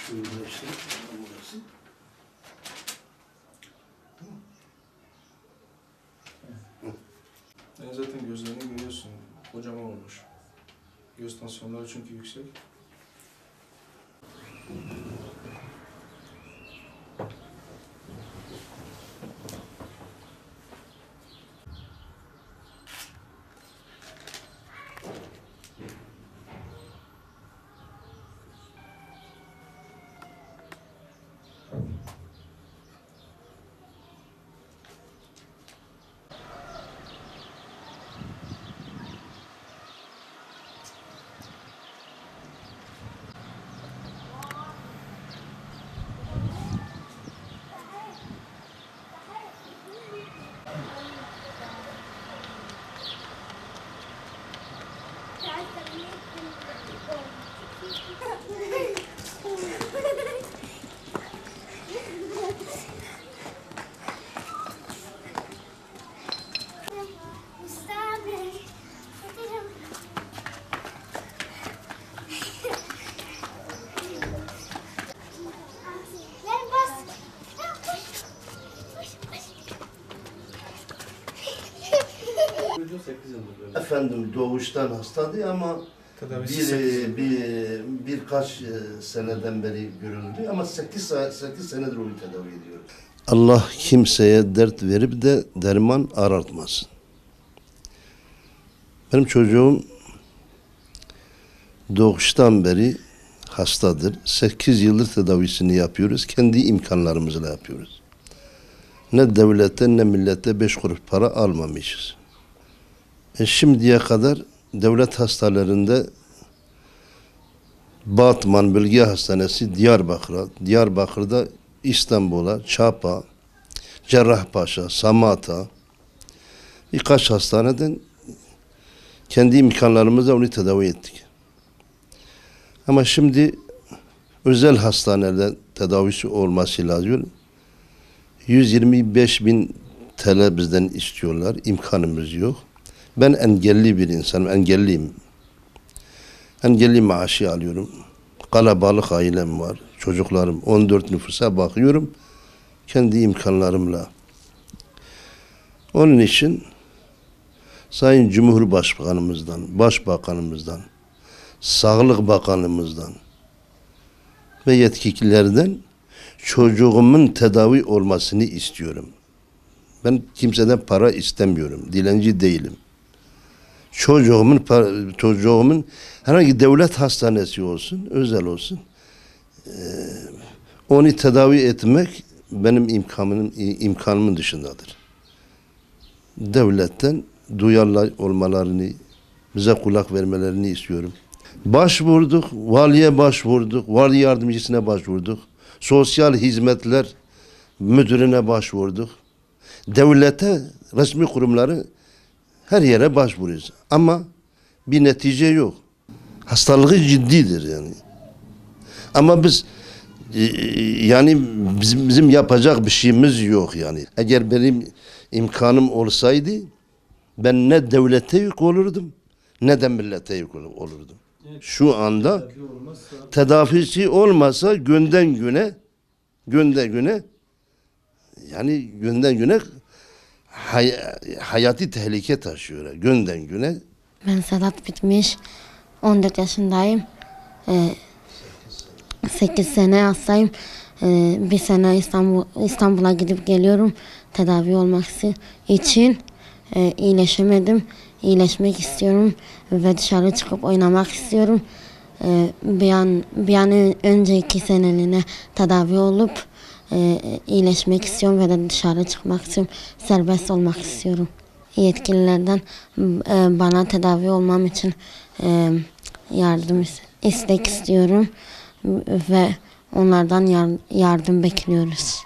Şöyle işte. Burası. Yani zaten gözlerini görüyorsun. Kocaman olmuş. Göz tansiyonları çünkü yüksek. Efendim doğuştan hastadı ama birkaç seneden beri görüldü ama 8 senedir onu tedavi ediyoruz. Allah kimseye dert verip de derman arartmasın. Benim çocuğum doğuştan beri hastadır. 8 yıldır tedavisini yapıyoruz. Kendi imkanlarımızla yapıyoruz. Ne devletten ne millette 5 kuruş para almamışız. Şimdiye kadar devlet hastanelerinde Batman Bölge Hastanesi Diyarbakır'da İstanbul'a, Çapa, Cerrahpaşa, Samata birkaç hastaneden kendi imkanlarımızla onu tedavi ettik. Ama şimdi özel hastanelerde tedavisi olması lazım. 125.000 TL bizden istiyorlar. İmkanımız yok. Ben engelli bir insanım, engelliyim. Engelli maaşı alıyorum. Kalabalık ailem var, çocuklarım, 14 nüfusa bakıyorum. Kendi imkanlarımla. Onun için Sayın Cumhurbaşkanımızdan, Başbakanımızdan, Sağlık Bakanımızdan ve yetkililerden çocuğumun tedavi olmasını istiyorum. Ben kimseden para istemiyorum, dilenci değilim. Çocuğumun herhangi devlet hastanesi olsun, özel olsun, onu tedavi etmek benim imkanımın dışındadır. Devletten duyarlı olmalarını, bize kulak vermelerini istiyorum. Başvurduk, valiye başvurduk, vali yardımcısına başvurduk, sosyal hizmetler müdürüne başvurduk. Devlete, resmi kurumları her yere başvuruyoruz. Ama bir netice yok. Hastalığı ciddidir yani. Ama biz yani bizim yapacak bir şeyimiz yok yani. Eğer benim imkanım olsaydı ben ne devlete yük olurdum ne de millete yük olurdum. Şu anda tedavisi olmasa günden güne hayati tehlike taşıyor günden güne. Ben Sedat Bitmiş, 14 yaşındayım. 8 sene hastayım. Bir sene İstanbul'a gidip geliyorum tedavi olmak için. İyileşemedim. İyileşmek istiyorum ve dışarı çıkıp oynamak istiyorum. Bir an önce 2 seneliğine tedavi olup iyileşmek istiyorum ve de dışarı çıkmak istiyorum. Serbest olmak istiyorum. Yetkililerden bana tedavi olmam için istek istiyorum ve onlardan yardım bekliyoruz.